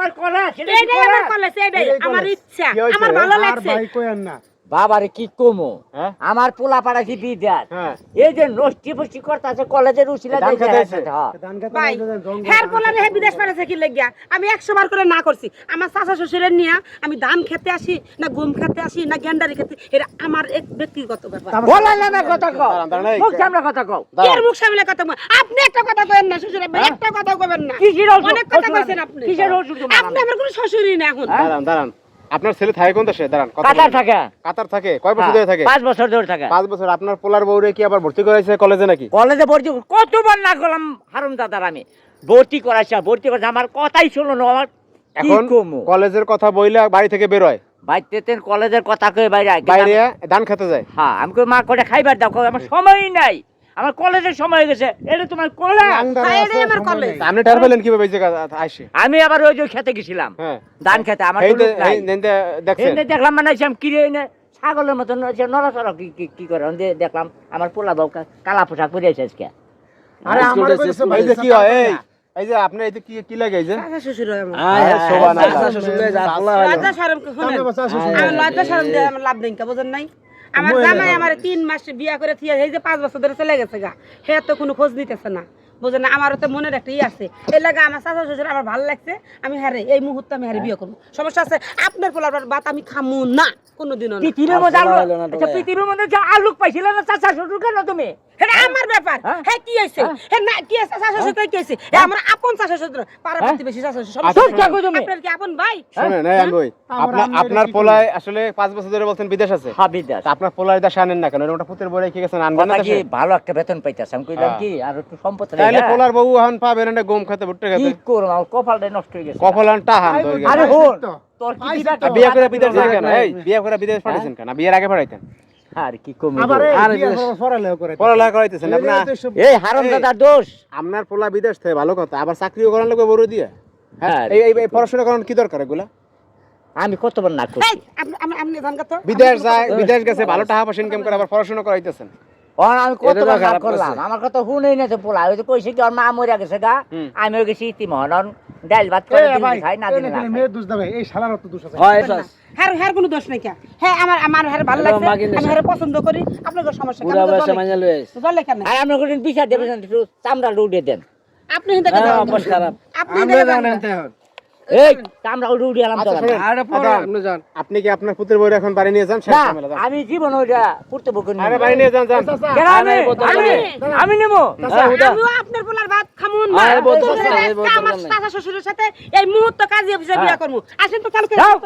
তোমার কলা এটাই আমার কলা সেটাই আমার ইচ্ছা আমার ভালো লাগছে আর ভাই কইেন না বাবারে কি কমো হ্যাঁ? আমার পোলা পাড়া কি বিদ্যার হ্যাঁ। এই যে নষ্টি ফষ্টি করতেছে কলেজের উছিলা ধান দেখে খেতে আছে, হ্যাঁ। ধান খেতে ভাই জঙ্গল হ্যার পোলারে হে বিদেশ পাঠাছে কি লাগিয়া আমি 100 বার করে না করছি আমার চাচা শ্বশুরের নিয়া আমি ধান খেতে আসি না গম খেতে আসি না গেন্ডারি খেতে এটা আমার এক ব্যক্তিগত ব্যাপার বলা না কথা কও দাঁড়ান, এই- মুখ সামনে কথা কও এর মুখ সামলে কথা বল আপনি একটা কথা কইেন না শ্বশুর ভাই একটা কথা কইবেন না কিসের ওষুধ? অনেক কথা কইছেন আপনি কিসের ওষুধ তোমার? আপনি আমার কোনো শ্বশুরই না এখন দাঁড়ান আপনার ছেলে থাকে কোন দেশে দাঁড়ান কথা কাতার বলেন। থাকে কাতার থাকে কয় বছর ধরে থাকে 5 বছর ধরে থাকে 5 বছর আপনার পোলার বউরে কি আবার ভর্তি করাইছে কলেজে নাকি কলেজে ভর্তি কতবার না করলাম হারুন দাদার আমি ভর্তি করাইছে আমার কথাই শুনো না আমার কি এখন কমু কলেজের কথা বইলে বাড়ি থেকে বের হয় বাইতে কলেজের কথা কই বাইরে আয়। বাইরে ধান খেতে যায় হ্যাঁ আমি কই মা করে খাইবার দাও কই আমার সময়ই নাই আমার কলেজের সময় হয়ে গেছে এটা তোমার কলা ভাই, এটাই আমার কলেজ। আপনি টের পেলেন কিভাবে এই জায়গা আসে আমি আবার ওই যে খেতে গেছিলাম হ্যাঁ ধান খেতে আমার এই তো লোক নাই। দেখছেন এনে দেখলাম মানে আমি কিরে এনে ছাগলের মতন নড়াচড়া কি করে ওই যে দেখলাম আমার পোলা বউ কালা পোশাক পরে আছে আজকে আরে আমার কইছে ভাই এই যে কি হয় এই যে আপনি এই যে কি লাগে এই যে চাচা শ্বশুর হয় আমার সুবহানাল্লাহ লজ্জা শরম শুনেন আমি লজ্জা শরম দিয়ে আমার লাভ নেই বুঝেন নাই আমার জামাই আমার 3 মাস বিয়া করে থিয়া এই যে 5 বছর ধরে চলে গেছে গা হে তো কোনো খোঁজ নিতেছে না বুঝেন না আমারও তো মনের একটা আছে এই লাগা আমার চাচা শ্বশুর আমার ভালো লাগছে আমি হারে এই মুহূর্তে আমি হারে বিয়ে করব সমস্যা আছে আপনার পোলার ভাত আমি খামু না কোনোদিনও না পৃথিবীর মধ্যে আলু আচ্ছা পৃথিবীর মধ্যে যে আলু পাইছিল না চাচা শ্বশুর কেন তুমি এটা আমার ব্যাপার হ্যাঁ কি হইছে হ্যাঁ না কি আছে চাচা শ্বশুর কি হইছে এ আমার আপন চাচা শ্বশুর পাড়া প্রতিবেশী চাচা শ্বশুর চুপ থাকো তুমি। আপনার কি আপন ভাই শুনেন এই আঙ্গুই আপনার পোলায় আসলে 5 বছর ধরে বলছেন বিদেশ আছে হাবিদাস তা আপনার পোলার দেশে আনেন না কেন এরকমটা পুতের বলে কি গেছেন আনবেন না কথা কি দেশে? ভালো একটা বেতন পাইতাছে আমি কইলাম কি আর একটু সম্পদ তাহলে পোলার বউ এখন পাবেন না গম খেতে ভুট্টা কি খেতে করব আমার কপালটা নষ্ট হয়ে গেছে কফলান টাহান ধরে গেছে। আরে হন তোর কি দিবা আর বিয়ে করে বিদেশ যায় কেন এই বিয়ে করে বিদেশ পাঠাইছেন কেন বিয়ের আগে পাঠাইতেন আর কি কমে আবার গো। এই বিয়ে পড়ালেও করে পড়ালেখা করাইতেছেন আপনার এই হারাম দাদার দোষ আপনার পোলা বিদেশ থেকে ভালো কথা আবার চাকরিও করান লাগবে বড় দিয়ে হ্যাঁ এই পড়াশোনা করার কি দরকার এগুলা আমি কতবার না এই করছি আপনি জান কত বিদেশ যায় বিদেশ গেছে ভালো টাকা পয়সা ইনকাম করে আবার পড়াশোনা করাইতেছেন আমি কতবার না করলাম আমার কথা শুনেই না তো পোলা ওই যে কইছে কি ওর মা মরে গেছে গা আমি ওই গেছি ইতিমহন ডাল ভাত করে দিন খাই না দিন না খাই। মেয়ে দোষ দেবে এই শালার তো দোষ আছে হ্যাঁ হ্যাঁ কোনো দোষ নাই কে হ্যাঁ আমার হ্যাঁ ভালো লাগছে আমি হ্যাঁ পছন্দ করি আপনার সমস্যা কেন বুঝলে কেন আর আমরা কোন বিচার দেবেন একটু চামড়া উড়ে দেন আপনি হিন্দা কথা আপনি হিন্দা কথা এই চামড়া উড়ে এলাম তো আপনি কি আপনার পুত্রের বউরে এখন বাড়ি নিয়ে যান শেষ না ঝামেলা, যান। আমি জীবন ওইটা পড়তে বকুন আরে বাড়ি নিয়ে যান যান কেন আমি নেবো আমিও আপনার পোলার ভাত খামুন না আমার চাচা শ্বশুরের সাথে এই মুহূর্ত কাজী অফিসে বিয়া করবো আসেন তো কালকে যাও।